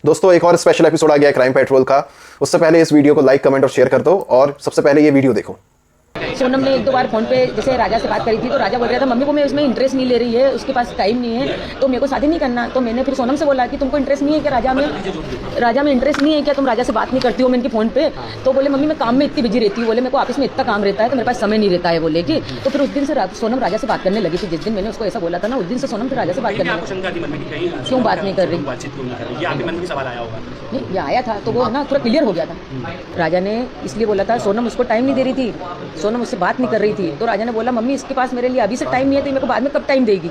दोस्तों एक और स्पेशल एपिसोड आ गया है क्राइम पेट्रोल का। उससे पहले इस वीडियो को लाइक कमेंट और शेयर कर दो और सबसे पहले ये वीडियो देखो। सोनम ने एक दो बार फोन पे जैसे राजा से बात करी थी तो राजा बोल रहा था मम्मी को मैं इसमें इंटरेस्ट नहीं ले रही है, उसके पास टाइम नहीं है तो मेरे को शादी नहीं करना। तो मैंने फिर सोनम से बोला कि तुमको इंटरेस्ट नहीं है क्या राजा में इंटरेस्ट नहीं है क्या, तुम राजा से बात नहीं करती हो मैं इनके फ़ोन पे। तो बोले मम्मी मैं काम में इतनी बिजी रहती हूँ, बोले मेरे को ऑफिस में इतना काम रहता है तो मेरे पास समय नहीं रहता है बोले कि। तो फिर उस दिन से सोनम राजा से बात करने लगी थी। जिस दिन मैंने उसको ऐसा बोला था ना उस दिन से सोनम फिर राजा से बात करने लगी। क्यों बात नहीं कर रही? नहीं, ये आया था तो वो ना पूरा क्लियर हो गया था। राजा ने इसलिए बोला था, सोनम उसको टाइम नहीं दे रही थी, सोनम उससे बात नहीं कर रही थी। तो राजा ने बोला मम्मी इसके पास मेरे लिए अभी से टाइम नहीं है तो मेरे को बाद में कब टाइम देगी,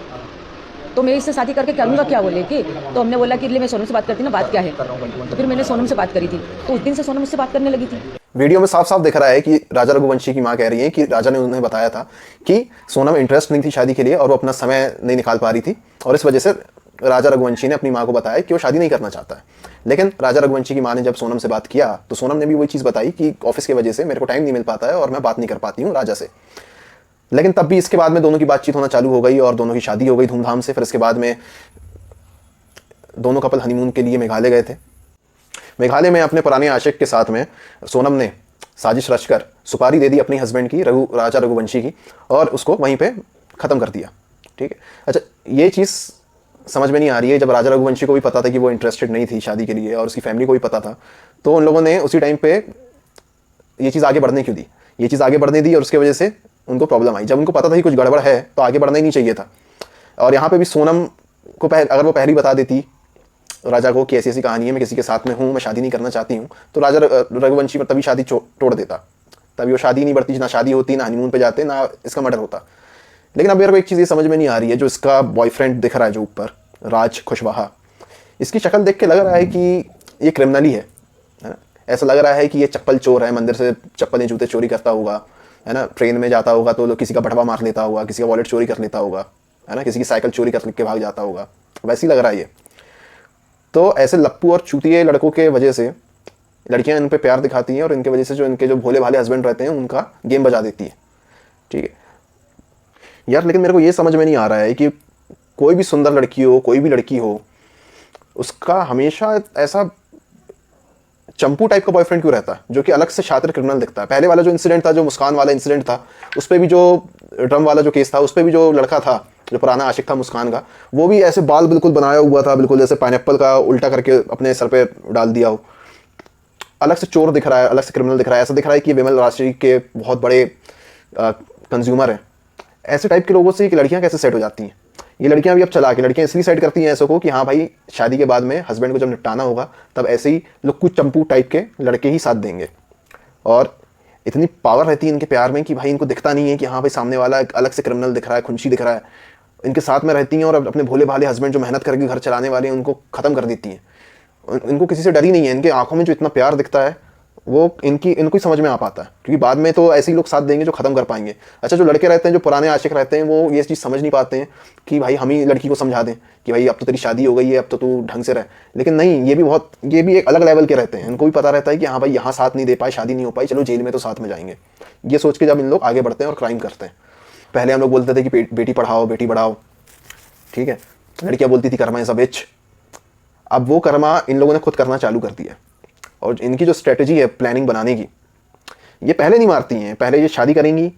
तो मैं इससे शादी करके करूँगा क्या बोले कि। तो हमने बोला कि मैं सोनम से बात करती ना, बात क्या है। तो फिर मैंने सोनम से बात करी थी तो उस दिन से सोनम उससे बात करने लगी थी। वीडियो में साफ साफ दिख रहा है कि राजा रघुवंशी की मां कह रही है कि राजा ने उन्हें बताया था कि सोनम इंटरेस्ट नहीं थी शादी के लिए और वो अपना समय नहीं निकाल पा रही थी, और इस वजह से राजा रघुवंशी ने अपनी मां को बताया कि वो शादी नहीं करना चाहता है। लेकिन राजा रघुवंशी की मां ने जब सोनम से बात किया तो सोनम ने भी वही चीज़ बताई कि ऑफिस की वजह से मेरे को टाइम नहीं मिल पाता है और मैं बात नहीं कर पाती हूँ राजा से। लेकिन तब भी इसके बाद में दोनों की बातचीत होना चालू हो गई और दोनों की शादी हो गई धूमधाम से। फिर इसके बाद में दोनों कपल हनीमून के लिए मेघालय गए थे। मेघालय में अपने पुराने आशिक के साथ में सोनम ने साजिश रचकर सुपारी दे दी अपनी हस्बैंड की राजा रघुवंशी की और उसको वहीं पे ख़त्म कर दिया। ठीक है, अच्छा ये चीज़ समझ में नहीं आ रही है। जब राजा रघुवंशी को भी पता था कि वो इंटरेस्टेड नहीं थी शादी के लिए और उसकी फैमिली को भी पता था, तो उन लोगों ने उसी टाइम पे ये चीज़ आगे बढ़ने क्यों दी? ये चीज़ आगे बढ़ने दी और उसकी वजह से उनको प्रॉब्लम आई। जब उनको पता था कि कुछ गड़बड़ है तो आगे बढ़ना ही नहीं चाहिए था। और यहाँ पे भी सोनम को अगर वो पहले ही बता देती राजा को कि ऐसी ऐसी कहानी है, मैं किसी के साथ में हूँ, मैं शादी नहीं करना चाहती हूँ, तो राजा रघुवंशी तभी शादी तोड़ देता। तभी वो शादी नहीं बढ़ती, ना शादी होती, ना हनीमून पे जाते, ना इसका मर्डर होता। लेकिन अब मेरे को एक चीज़ ये समझ में नहीं आ रही है, जो इसका बॉयफ्रेंड दिख रहा है जो ऊपर राज कुशवाहा, इसकी शक्ल देख के लग रहा है कि ये क्रिमिनल ही है ना। ऐसा लग रहा है कि ये चप्पल चोर है, मंदिर से चप्पलें जूते चोरी करता होगा, है ना। ट्रेन में जाता होगा तो किसी का बटवा मार लेता होगा, किसी का वॉलेट चोरी कर लेता होगा, है ना, किसी की साइकिल चोरी करके भाग जाता होगा, वैसे ही लग रहा है ये। तो ऐसे लप्पू और चूतिए लड़कों के वजह से लड़कियां इन पे प्यार दिखाती हैं और इनके वजह से जो इनके जो भोले भाले हस्बैंड रहते हैं उनका गेम बजा देती है। ठीक है यार, लेकिन मेरे को ये समझ में नहीं आ रहा है कि कोई भी सुंदर लड़की हो, कोई भी लड़की हो, उसका हमेशा ऐसा चंपू टाइप का बॉयफ्रेंड क्यों रहता है जो कि अलग से शातिर क्रिमिनल दिखता है। पहले वाला जो इंसिडेंट था, जो मुस्कान वाला इंसिडेंट था, उस पर भी जो ड्रम वाला जो केस था, उस पर भी जो लड़का था जो पुराना आशिक था मुस्कान का, वो भी ऐसे बाल बिल्कुल बनाया हुआ था, बिल्कुल जैसे पाइनएप्पल का उल्टा करके अपने सर पे डाल दिया हो। अलग से चोर दिख रहा है, अलग से क्रिमिनल दिख रहा है। ऐसा दिख रहा है कि विमल राशि के बहुत बड़े कंज्यूमर हैं। ऐसे टाइप के लोगों से लड़कियां कैसे सेट हो जाती हैं? ये लड़कियां भी अब चला के लड़कियां इसलिए सेट करती हैं ऐसे को कि हाँ भाई शादी के बाद में हस्बैंड को जब निपटाना होगा तब ऐसे ही लोग कुछ चंपू टाइप के लड़के ही साथ देंगे। और इतनी पावर रहती है इनके प्यार में कि भाई इनको दिखता नहीं है कि हाँ भाई सामने वाला एक अलग से क्रिमिनल दिख रहा है, खुंशी दिख रहा है। इनके साथ में रहती हैं और अपने भोले भाले हस्बैंड जो मेहनत करके घर चलाने वाले हैं उनको ख़त्म कर देती हैं। इनको किसी से डर ही नहीं है। इनके आंखों में जो इतना प्यार दिखता है वो इनको ही समझ में आ पाता है, क्योंकि बाद में तो ऐसे ही लोग साथ देंगे जो ख़त्म कर पाएंगे। अच्छा, जो लड़के रहते हैं, जो पुराने आशिक रहते हैं, वो ये चीज़ समझ नहीं पाते हैं कि भाई हम ही लड़की को समझा दें कि भाई अब तो तेरी शादी हो गई है, अब तो तू ढंग से रह। लेकिन नहीं, ये भी एक अलग लेवल के रहते हैं। इनको भी पता रहता है कि हाँ भाई यहाँ साथ नहीं दे पाए, शादी नहीं हो पाई, चलो जेल में तो साथ में जाएंगे। ये सोच के जब इन लोग आगे बढ़ते हैं और क्राइम करते हैं। पहले हम लोग बोलते थे कि बेटी पढ़ाओ बेटी बढ़ाओ, ठीक है, लड़कियाँ बोलती थी कर्मा इज़ अ बिच। अब वो कर्मा इन लोगों ने खुद करना चालू कर दिया। और इनकी जो स्ट्रेटजी है प्लानिंग बनाने की, ये पहले नहीं मारती हैं। पहले ये शादी करेंगी,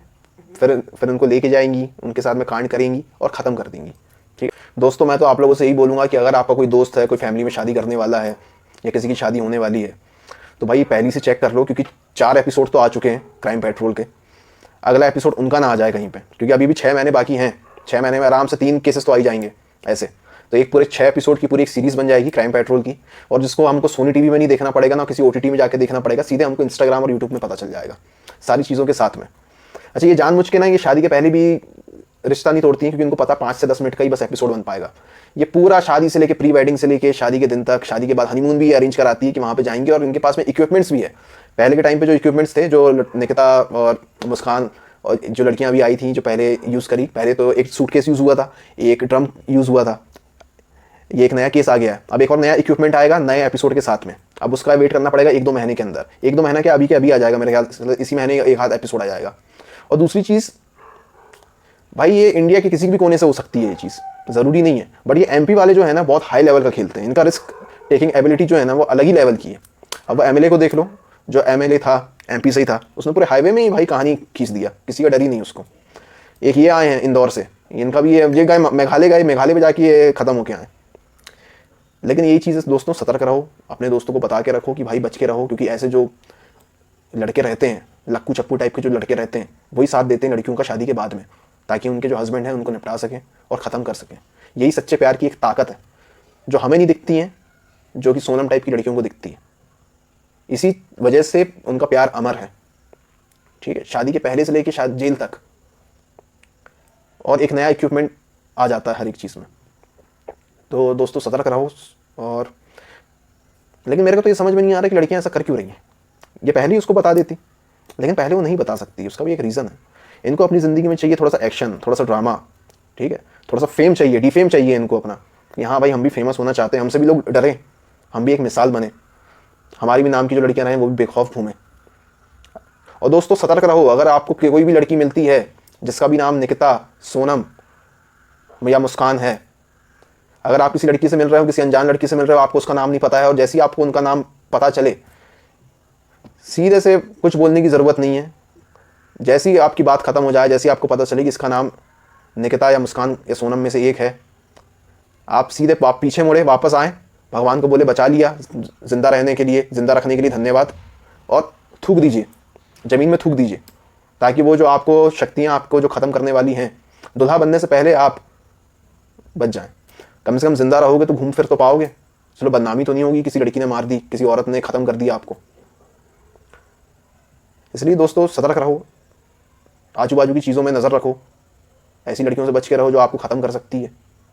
फिर उनको लेके जाएंगी, उनके साथ में कांड करेंगी और ख़त्म कर देंगी। ठीक है दोस्तों, मैं तो आप लोगों से यही बोलूँगा कि अगर आपका कोई दोस्त है, कोई फैमिली में शादी करने वाला है या किसी की शादी होने वाली है, तो भाई पहले से चेक कर लो, क्योंकि 4 एपिसोड तो आ चुके हैं क्राइम पेट्रोल के। अगला एपिसोड उनका ना आ जाए कहीं पर, क्योंकि अभी भी 6 महीने बाकी हैं। 6 महीने में आराम से 3 केसेस तो आ ही जाएंगे ऐसे। तो एक पूरे 6 एपिसोड की पूरी एक सीरीज़ बन जाएगी क्राइम पेट्रोल की, और जिसको हमको सोनी टीवी में नहीं देखना पड़ेगा, ना किसी ओटीटी में जाके देखना पड़ेगा, सीधे हमको इंस्टाग्राम और यूट्यूब में पता चल जाएगा सारी चीज़ों के साथ में। अच्छा, ये जानबूझ के ना ये शादी के पहले भी रिश्ता नहीं तोड़ती हैं, क्योंकि उनको पता 5 से 10 मिनट का ही बस एपिसोड बन पाएगा। ये पूरा शादी से लेके प्री वेडिंग से लेके शादी के दिन तक, शादी के बाद हनीमून भी अरेंज कराती है कि वहाँ पे जाएंगे, और इनके पास में इक्विपमेंट्स भी है। पहले के टाइम पे जो इक्विपमेंट्स थे, जो निकिता और मुस्कान और जो लड़कियाँ भी आई थी जो पहले यूज़ करी, पहले तो एक सूटकेस यूज़ हुआ था, एक ड्रम यूज़ हुआ था। ये एक नया केस आ गया है, अब एक और नया इक्विपमेंट आएगा नए एपिसोड के साथ में। अब उसका वेट करना पड़ेगा 1-2 महीने के अंदर। 1-2 महीना क्या, अभी के अभी आ जाएगा मेरे ख्याल से, इसी महीने एक आध एपिसोड आ जाएगा। और दूसरी चीज़ भाई, ये इंडिया के किसी भी कोने से हो सकती है ये चीज़, ज़रूरी नहीं है। बट ये एमपी वाले जो है ना, बहुत हाई लेवल का खेलते हैं। इनका रिस्क टेकिंग एबिलिटी जो है ना वो अलग ही लेवल की है। अब वो एमएलए को देख लो, जो एमएलए था एमपी से ही था, उसने पूरे हाईवे में ही भाई कहानी खींच दिया, किसी का डर ही नहीं उसको। एक ये आए हैं इंदौर से, इनका भी ये गए मेघालय में जाके ये ख़त्म होके आए। लेकिन यही चीज़ दोस्तों, सतर्क रहो, अपने दोस्तों को बता के रखो कि भाई बच के रहो, क्योंकि ऐसे जो लड़के रहते हैं, लक्कू चप्पू टाइप के जो लड़के रहते हैं, वही साथ देते हैं लड़कियों का शादी के बाद में, ताकि उनके जो हस्बैंड हैं उनको निपटा सकें और ख़त्म कर सकें। यही सच्चे प्यार की एक ताकत है जो हमें नहीं दिखती है, जो कि सोनम टाइप की लड़कियों को दिखती है। इसी वजह से उनका प्यार अमर है, ठीक है, शादी के पहले से लेके शायद जेल तक, और एक नया इक्विपमेंट आ जाता है हर एक चीज़ में। तो दोस्तों सतर्क रहो। और लेकिन मेरे को तो ये समझ में नहीं आ रहा कि लड़कियां ऐसा कर क्यों रही हैं। ये पहले ही उसको बता देती, लेकिन पहले वो नहीं बता सकती, उसका भी एक रीज़न है। इनको अपनी ज़िंदगी में चाहिए थोड़ा सा एक्शन, थोड़ा सा ड्रामा, ठीक है, थोड़ा सा फेम चाहिए, डिफेम चाहिए इनको अपना, कि हाँ भाई हम भी फेमस होना चाहते हैं, हमसे भी लोग डरें, हम भी एक मिसाल बने, हमारी भी नाम की जो लड़कियां रहें वो भी बेखौफ घूमें। और दोस्तों सतर्क रहो, अगर आपको कोई भी लड़की मिलती है जिसका भी नाम निकिता, सोनम या मुस्कान है, अगर आप किसी लड़की से मिल रहे हो, किसी अनजान लड़की से मिल रहे हो, आपको उसका नाम नहीं पता है, और जैसे ही आपको उनका नाम पता चले, सीधे से कुछ बोलने की ज़रूरत नहीं है। जैसी आपकी बात ख़त्म हो जाए, जैसे आपको पता चले कि इसका नाम निकिता या मुस्कान या सोनम में से एक है, आप सीधे पीछे मुड़े, वापस आएँ, भगवान को बोले बचा लिया, ज़िंदा रहने के लिए, ज़िंदा रखने के लिए धन्यवाद, और थूक दीजिए, ज़मीन में थूक दीजिए, ताकि वो जो आपको शक्तियाँ आपको जो ख़त्म करने वाली हैं, दुल्हा बनने से पहले आप बच जाएं। कम से कम ज़िंदा रहोगे तो घूम फिर तो पाओगे, चलो बदनामी तो नहीं होगी, किसी लड़की ने मार दी, किसी औरत ने ख़त्म कर दिया आपको। इसलिए दोस्तों सतर्क रहो, आजू बाजू की चीज़ों में नज़र रखो, ऐसी लड़कियों से बच के रहो जो आपको ख़त्म कर सकती है,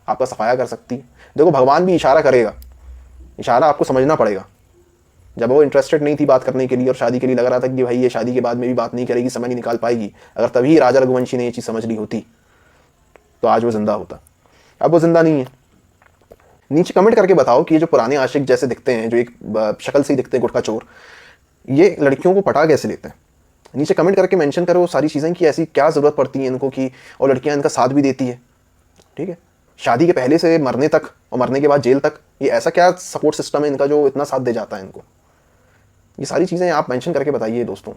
आपका सफाया कर सकती है। देखो भगवान भी इशारा करेगा, इशारा आपको समझना पड़ेगा। जब वो इंटरेस्टेड नहीं थी बात करने के लिए और शादी के लिए लग रहा था कि भाई ये शादी के बाद में भी बात नहीं करेगी, समय नहीं निकाल पाएगी, अगर तभी राजा रघुवंशी ने ये चीज़ समझ ली होती तो आज वो ज़िंदा होता। अब वो ज़िंदा नहीं है। नीचे कमेंट करके बताओ कि ये जो पुराने आशिक जैसे दिखते हैं, जो एक शक्ल से ही दिखते हैं गुटखा चोर, ये लड़कियों को पटा कैसे लेते हैं। नीचे कमेंट करके मेंशन करो सारी चीज़ें कि ऐसी क्या ज़रूरत पड़ती है इनको कि, और लड़कियां इनका साथ भी देती है, ठीक है, शादी के पहले से मरने तक और मरने के बाद जेल तक, ये ऐसा क्या सपोर्ट सिस्टम है इनका जो इतना साथ दे जाता है इनको। ये सारी चीज़ें आप मेंशन करके बताइए दोस्तों।